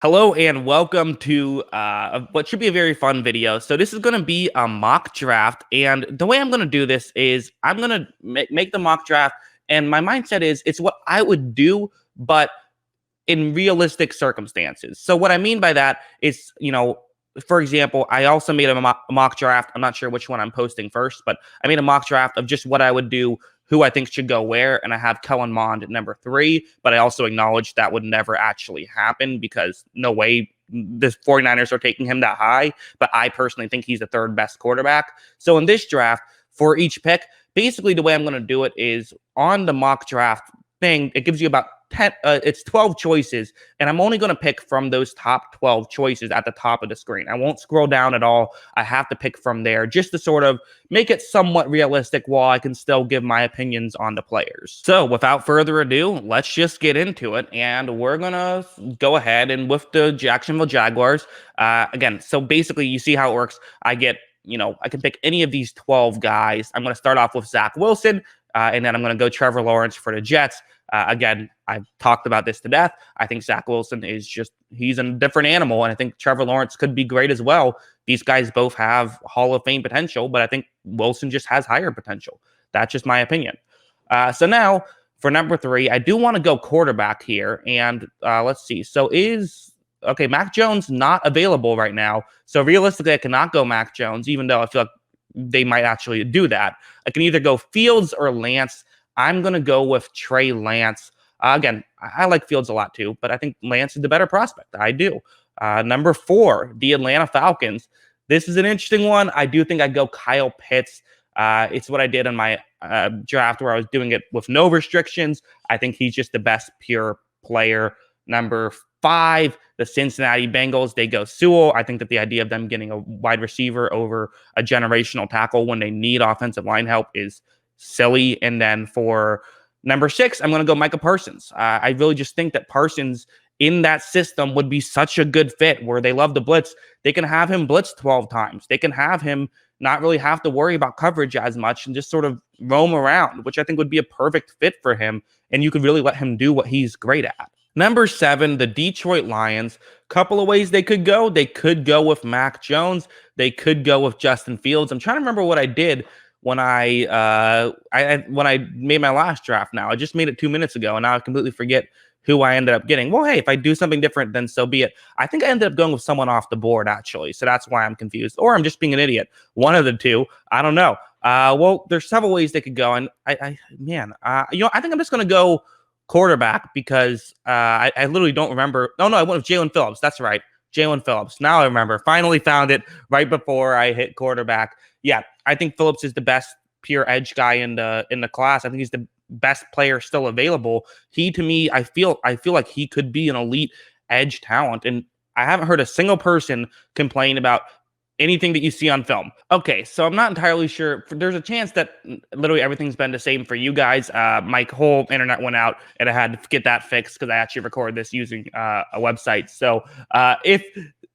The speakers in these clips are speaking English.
Hello and welcome to what should be a very fun video. So this is going to be a mock draft, and the way I'm going to do this is I'm going to make the mock draft, and my mindset is it's what I would do, but in realistic circumstances. So what I mean by that is, for example, I also made a mock draft. I'm not sure which one I'm posting first, but I made a mock draft of just what I would do, who I think should go where, and I have Kellen Mond at number 3, but I also acknowledge that would never actually happen because no way the 49ers are taking him that high, but I personally think he's the third best quarterback. So in this draft, for each pick, basically the way I'm going to do it is on the mock draft thing, it gives you about 10, it's 12 choices, and I'm only going to pick from those top 12 choices at the top of the screen. I won't scroll down at all. I have to pick from there just to sort of make it somewhat realistic while I can still give my opinions on the players. So without further ado, let's just get into it, and we're going to go ahead and with the Jacksonville Jaguars, again, so basically you see how it works. I get I can pick any of these 12 guys. I'm going to start off with Zach Wilson, and then I'm going to go Trevor Lawrence for the Jets. Again, I've talked about this to death. I think Zach Wilson he's a different animal, and I think Trevor Lawrence could be great as well. These guys both have Hall of Fame potential, but I think Wilson just has higher potential. That's just my opinion. So now, for number 3, I do want to go quarterback here, and let's see. So Mac Jones not available right now. So realistically, I cannot go Mac Jones, even though I feel like they might actually do that. I can either go Fields or Lance. I'm going to go with Trey Lance. Again, I like Fields a lot too, but I think Lance is the better prospect. I do. Number 4, the Atlanta Falcons. This is an interesting one. I do think I'd go Kyle Pitts. It's what I did in my draft where I was doing it with no restrictions. I think he's just the best pure player. Number 5, the Cincinnati Bengals. They go Sewell. I think that the idea of them getting a wide receiver over a generational tackle when they need offensive line help is silly. And then for number 6, I'm going to go Micah Parsons. I really just think that Parsons in that system would be such a good fit where they love the blitz. They can have him blitz 12 times. They can have him not really have to worry about coverage as much and just sort of roam around, which I think would be a perfect fit for him. And you could really let him do what he's great at. Number 7, the Detroit Lions. Couple of ways they could go. They could go with Mac Jones. They could go with Justin Fields. I'm trying to remember what I did when I made my last draft. Now I just made it 2 minutes ago, and now I completely forget who I ended up getting. Well, hey, if I do something different, then so be it. I think I ended up going with someone off the board actually, so that's why I'm confused, or I'm just being an idiot. One of the two. I don't know. Well, there's several ways they could go, and I think I'm just gonna go quarterback because I literally don't remember. Oh no, I went with Jalen Phillips. That's right. Jalen Phillips. Now I remember. Finally found it right before I hit quarterback. Yeah, I think Phillips is the best pure edge guy in the class. I think he's the best player still available. He, to me, I feel like he could be an elite edge talent, and I haven't heard a single person complain about anything that you see on film. Okay, so I'm not entirely sure. There's a chance that literally everything's been the same for you guys. My whole internet went out, and I had to get that fixed because I actually recorded this using a website. So if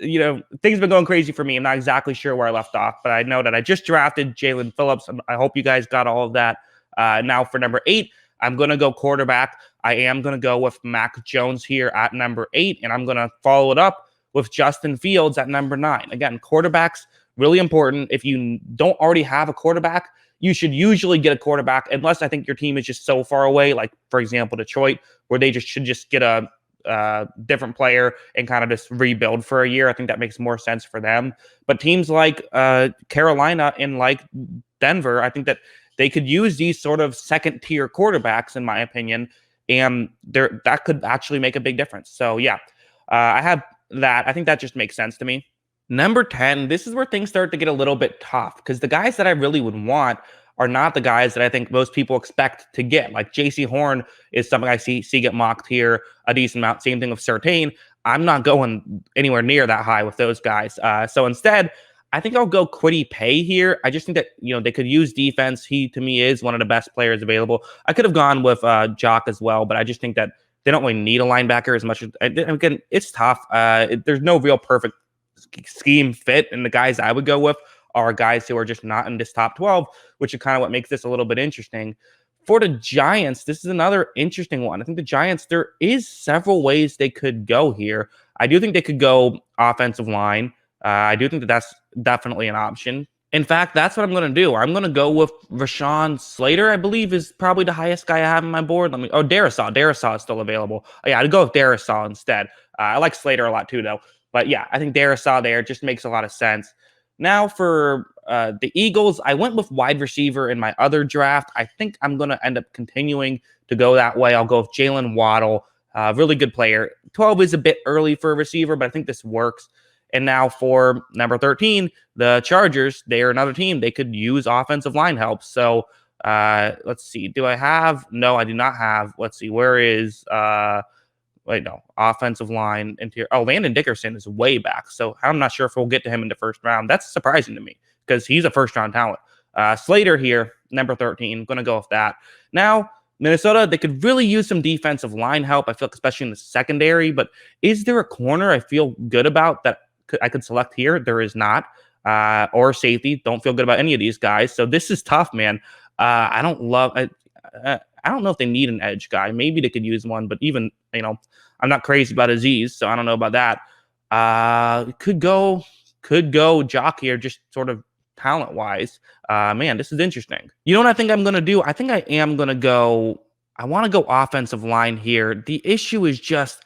things have been going crazy for me, I'm not exactly sure where I left off, but I know that I just drafted Jalen Phillips. I hope you guys got all of that. Now for number 8, I'm going to go quarterback. I am going to go with Mac Jones here at number 8, and I'm going to follow it up with Justin Fields at number 9. Again, quarterbacks, really important. If you don't already have a quarterback, you should usually get a quarterback, unless I think your team is just so far away, like, for example, Detroit, where they should just get a different player and kind of just rebuild for a year. I think that makes more sense for them. But teams like Carolina and like Denver, I think that they could use these sort of second-tier quarterbacks, in my opinion, and that could actually make a big difference. So, yeah, I have that. I think that just makes sense to me. Number 10, this is where things start to get a little bit tough because the guys that I really would want are not the guys that I think most people expect to get. Like J.C. Horn is something I see get mocked here a decent amount. Same thing with Surtain. I'm not going anywhere near that high with those guys. So instead, I think I'll go Kwity Paye here. I just think that they could use defense. He, to me, is one of the best players available. I could have gone with Jock as well, but I just think that they don't really need a linebacker as much as, again, it's tough. There's no real perfect scheme fit, and the guys I would go with are guys who are just not in this top 12, which is kind of what makes this a little bit interesting. For the Giants, this is another interesting one. I think the Giants, there is several ways they could go here. I do think they could go offensive line. I do think that that's definitely an option. In fact, that's what I'm going to do. I'm going to go with Rashawn Slater, I believe, is probably the highest guy I have on my board. Darisaw. Darisaw is still available. Oh, yeah, I'd go with Darisaw instead. I like Slater a lot too, though. But yeah, I think Darisaw there just makes a lot of sense. Now for the Eagles, I went with wide receiver in my other draft. I think I'm going to end up continuing to go that way. I'll go with Jalen Waddle, really good player. 12 is a bit early for a receiver, but I think this works. And now for number 13, the Chargers, they are another team. They could use offensive line help. So let's see. Do I have? No, I do not have. Let's see. Where is wait, no, offensive line interior. Oh, Landon Dickerson is way back. So I'm not sure if we'll get to him in the first round. That's surprising to me because he's a first round talent. Slater here, number 13. Going to go with that. Now, Minnesota, they could really use some defensive line help. I feel like especially in the secondary. But is there a corner I feel good about that I could select here? There is not. Or safety. Don't feel good about any of these guys. So this is tough, man. I don't love. I don't know if they need an edge guy. Maybe they could use one, but even I'm not crazy about Aziz, so I don't know about that. Could go Jock here, just sort of talent wise. Man, this is interesting. You know what I think I'm gonna do? I think I am gonna go. I want to go offensive line here. The issue is just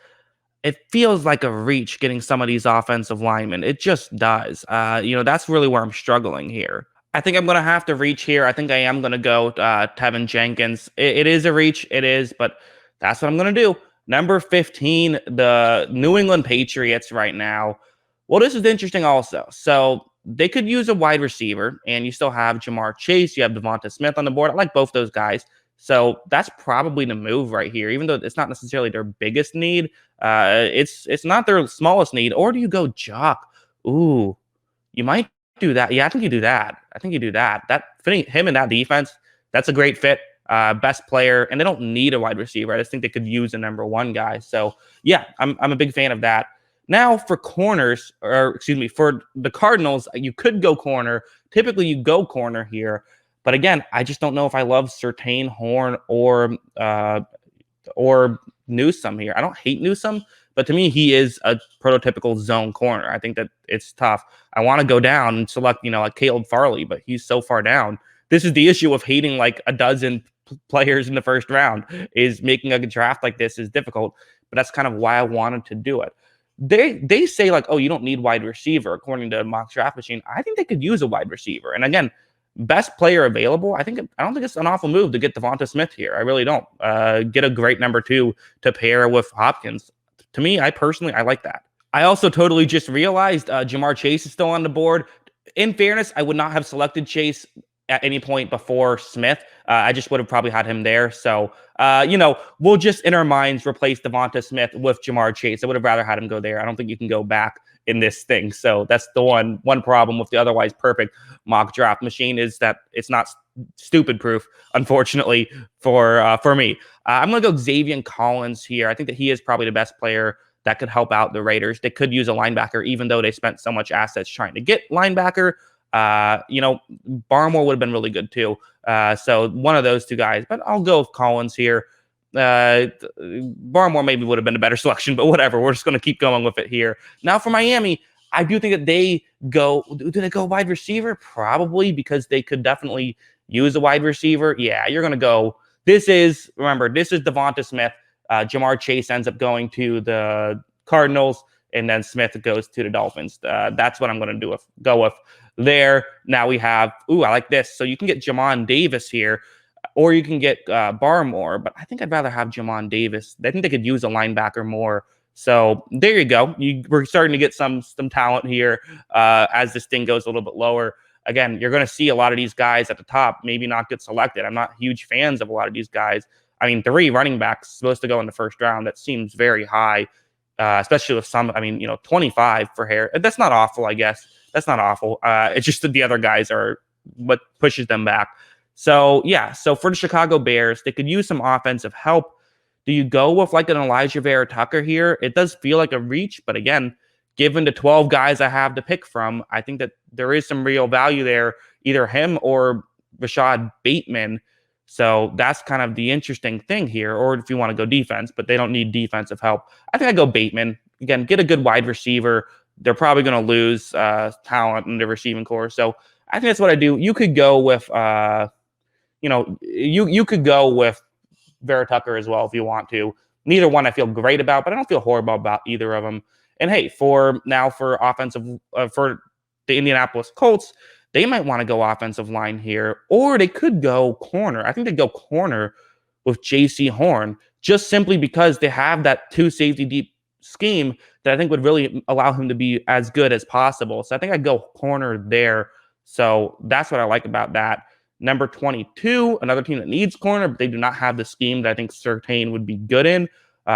it feels like a reach getting some of these offensive linemen. It just does. That's really where I'm struggling here. I think I'm going to have to reach here. I think I am going to go Tevin Jenkins. It is a reach. It is, but that's what I'm going to do. Number 15, the New England Patriots right now. Well, this is interesting also. So they could use a wide receiver, and you still have Jamar Chase. You have Devonta Smith on the board. I like both those guys. So that's probably the move right here, even though it's not necessarily their biggest need. It's not their smallest need. Or do you go Jock? Ooh, you might do that. Yeah, I think you do that. That fitting him in that defense, that's a great fit. Best player, and they don't need a wide receiver. I just think they could use a number one guy. So yeah, I'm a big fan of that. Now for corners, or excuse me, for the Cardinals, you could go corner. Typically, you go corner here. But again, I just don't know if I love Surtain, Horn, or Newsome here. I don't hate Newsome, but to me, he is a prototypical zone corner. I think that it's tough. I want to go down and select, like Caleb Farley, but he's so far down. This is the issue of hating like a dozen players in the first round, is making a draft like this is difficult. But that's kind of why I wanted to do it. They say like, oh, you don't need wide receiver according to Mock Draft Machine. I think they could use a wide receiver. And again, best player available. I don't think it's an awful move to get Devonta Smith here. I really don't. Get a great number 2 to pair with Hopkins. To me, I like that. I also totally just realized Jamar Chase is still on the board. In fairness, I would not have selected Chase at any point before Smith. I just would have probably had him there. So, we'll just in our minds replace Devonta Smith with Jamar Chase. I would have rather had him go there. I don't think you can go back in this thing. So that's the one problem with the otherwise perfect mock draft machine, is that it's not stupid proof, unfortunately, for me. I'm going to go Xavier Collins here. I think that he is probably the best player that could help out the Raiders. They could use a linebacker, even though they spent so much assets trying to get linebacker. Barmore would have been really good too. So one of those two guys, but I'll go with Collins here. Barmore maybe would have been a better selection, but whatever. We're just going to keep going with it here. Now for Miami, I do think that they go. Do they go wide receiver? Probably, because they could definitely use a wide receiver. Yeah, you're going to go. Remember, this is Devonta Smith. Jamar Chase ends up going to the Cardinals, and then Smith goes to the Dolphins. That's what I'm going to go with there. Now we have, I like this. So you can get Jamon Davis here, or you can get Barmore, but I think I'd rather have Jamon Davis. I think they could use a linebacker more. So there you go. We're starting to get some talent here as this thing goes a little bit lower. Again, you're going to see a lot of these guys at the top maybe not get selected. I'm not huge fans of a lot of these guys. I mean, 3 running backs supposed to go in the first round. That seems very high, especially with some, 25 for Harris. That's not awful, I guess. That's not awful. It's just that the other guys are what pushes them back. So, yeah. So for the Chicago Bears, they could use some offensive help. Do you go with like an Elijah Vera Tucker here? It does feel like a reach, but again, given the 12 guys I have to pick from, I think that there is some real value there, either him or Rashad Bateman. So that's kind of the interesting thing here. Or if you want to go defense, but they don't need defensive help, I think I go Bateman. again, get a good wide receiver. They're probably going to lose talent in the receiving core. So I think that's what I do. You could go with, you could go with Vera Tucker as well if you want to. Neither one I feel great about, but I don't feel horrible about either of them. And hey, for offensive for the Indianapolis Colts, they might want to go offensive line here, or they could go corner. I think they go corner with J.C. Horn, just simply because they have that two safety deep scheme that I think would really allow him to be as good as possible. So I think I'd go corner there. So that's what I like about that. Number 22, another team that needs corner, but they do not have the scheme that I think Surtain would be good in.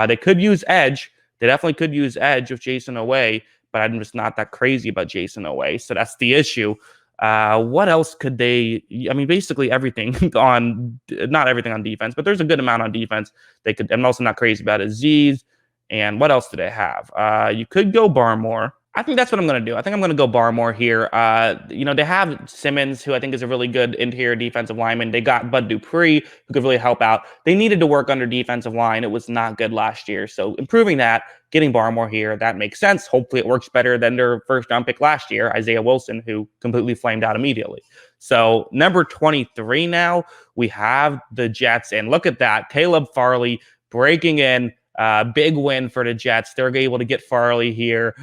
They could use edge. They definitely could use edge with Jason Oweh, but I'm just not that crazy about Jason Oweh. So that's the issue. What else could they? I mean, basically everything not everything on defense, but there's a good amount on defense. They could. I'm also not crazy about Aziz. And what else do they have? You could go Barmore. I think that's what I'm going to do. I think I'm going to go Barmore here. They have Simmons, who I think is a really good interior defensive lineman. They got Bud Dupree, who could really help out. They needed to work under defensive line. It was not good last year. So improving that, getting Barmore here, that makes sense. Hopefully it works better than their first round pick last year, Isaiah Wilson, who completely flamed out immediately. So number 23 now, we have the Jets. And look at that. Caleb Farley breaking in. Big win for the Jets. They're able to get Farley here,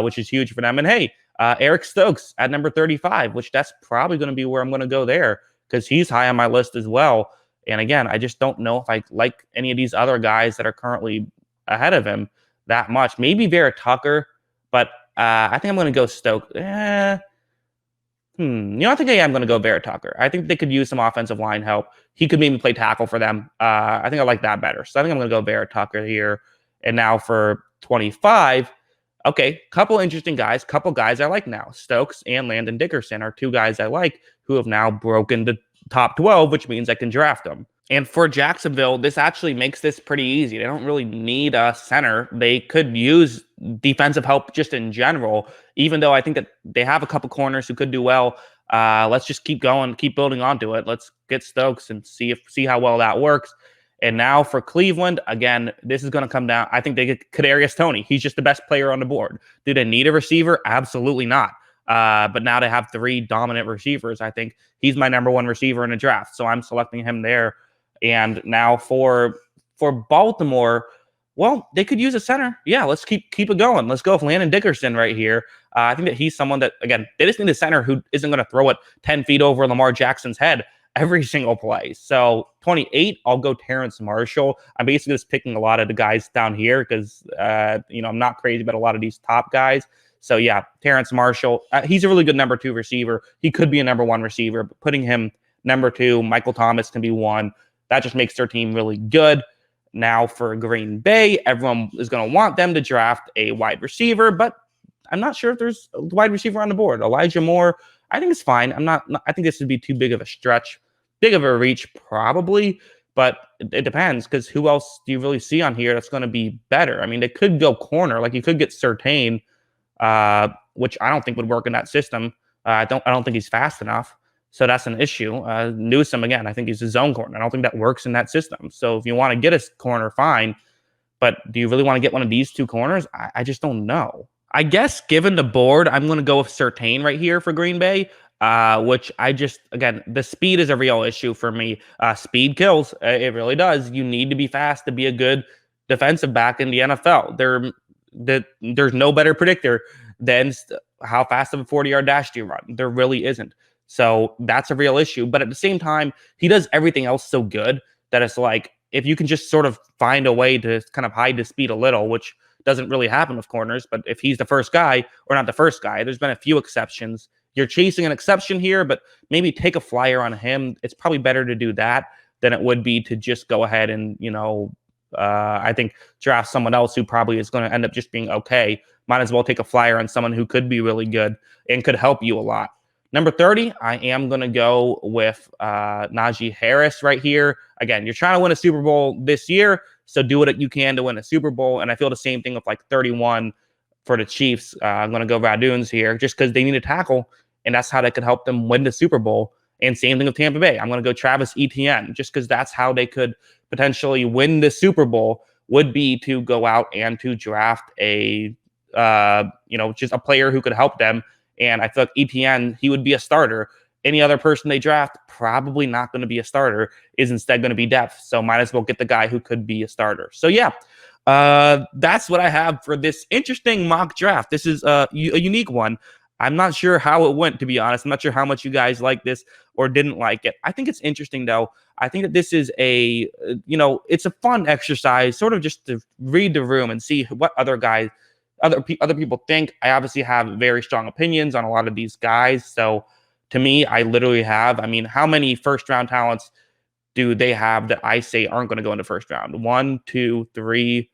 which is huge for them. And hey, Eric Stokes at number 35, which that's probably going to be where I'm going to go there because he's high on my list as well. And again, I just don't know if I like any of these other guys that are currently ahead of him that much. Maybe Vera Tucker, but I think I'm going to go Stokes. I think I'm going to go Vera Tucker. I think they could use some offensive line help. He could maybe play tackle for them. I think I like that better. So I think I'm going to go Vera Tucker here. And now for 25, okay, couple interesting guys, couple guys I like now. Stokes and Landon Dickerson are two guys I like who have now broken the top 12, which means I can draft them. And for Jacksonville, this actually makes this pretty easy. They don't really need a center. They could use defensive help just in general, even though I think that they have a couple corners who could do well. Let's just keep going, keep building onto it. Let's get Stokes and see how well that works. And now for Cleveland, again, this is going to come down. I think they get Kadarius Toney. He's just the best player on the board. Do they need a receiver? Absolutely not. But now they have three dominant receivers. I think he's my number one receiver in the draft. So I'm selecting him there. And now for Baltimore, well, they could use a center. Yeah, let's keep it going. Let's go with Landon Dickerson right here. I think that he's someone that, again, they just need a center who isn't going to throw it 10 feet over Lamar Jackson's head every single play. So 28, I'll go Terrence Marshall. I'm basically just picking a lot of the guys down here because, I'm not crazy about a lot of these top guys. So yeah, Terrence Marshall, he's a really good number 2 receiver. He could be a number 1 receiver, but putting him number 2, Michael Thomas can be 1. That just makes their team really good. Now for Green Bay, everyone is going to want them to draft a wide receiver, but I'm not sure if there's a wide receiver on the board. Elijah Moore, I think it's fine. I think this would be too big of a stretch, big of a reach probably, but it depends because who else do you really see on here that's going to be better? I mean, they could go corner, like you could get Surtain, which I don't think would work in that system. I don't think he's fast enough. So that's an issue. Newsome, again, I think he's a zone corner. I don't think that works in that system. So if you want to get a corner, fine. But do you really want to get one of these two corners? I just don't know. I guess given the board, I'm going to go with Surtain right here for Green Bay, which again, the speed is a real issue for me. Speed kills. It really does. You need to be fast to be a good defensive back in the NFL. There's no better predictor than how fast of a 40-yard dash do you run. There really isn't. So that's a real issue. But at the same time, he does everything else so good that it's like, if you can just sort of find a way to kind of hide the speed a little, which doesn't really happen with corners, but if he's the first guy or not the first guy, there's been a few exceptions. You're chasing an exception here, but maybe take a flyer on him. It's probably better to do that than it would be to just go ahead and, I think draft someone else who probably is going to end up just being okay. Might as well take a flyer on someone who could be really good and could help you a lot. Number 30, I am going to go with Najee Harris right here. Again, you're trying to win a Super Bowl this year, so do what you can to win a Super Bowl. And I feel the same thing with like 31 for the Chiefs. I'm going to go Raduns here just because they need a tackle, and that's how they could help them win the Super Bowl. And same thing with Tampa Bay. I'm going to go Travis Etienne just because that's how they could potentially win the Super Bowl would be to go out and to draft a just a player who could help them. And I feel like ETN, he would be a starter. Any other person they draft, probably not going to be a starter, is instead going to be depth. So might as well get the guy who could be a starter. So yeah, that's what I have for this interesting mock draft. This is a unique one. I'm not sure how it went, to be honest. I'm not sure how much you guys like this or didn't like it. I think it's interesting, though. I think that this is it's a fun exercise, sort of just to read the room and see what other people think. I obviously have very strong opinions on a lot of these guys. So to me, I literally have, I mean, how many first round talents do they have that I say aren't going to go in the first round? 1, 2, 3,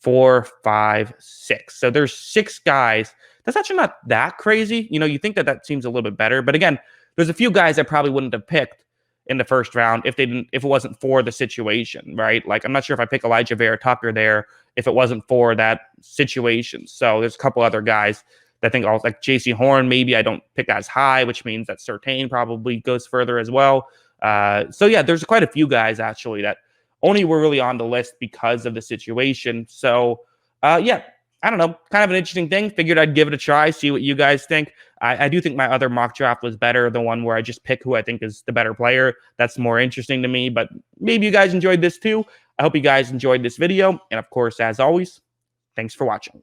4, 5, 6. So there's 6 guys. That's actually not that crazy. You think that seems a little bit better. But again, there's a few guys I probably wouldn't have picked in the first round if it wasn't for the situation, right? Like, I'm not sure if I pick Elijah Vera Tucker there if it wasn't for that situation. So there's a couple other guys that I think also, like JC Horn, maybe I don't pick as high, which means that Surtain probably goes further as well. So yeah, there's quite a few guys actually that only were really on the list because of the situation. So yeah, I don't know, kind of an interesting thing. Figured I'd give it a try, see what you guys think. I do think my other mock draft was better, the one where I just pick who I think is the better player. That's more interesting to me, but maybe you guys enjoyed this too. I hope you guys enjoyed this video. And of course, as always, thanks for watching.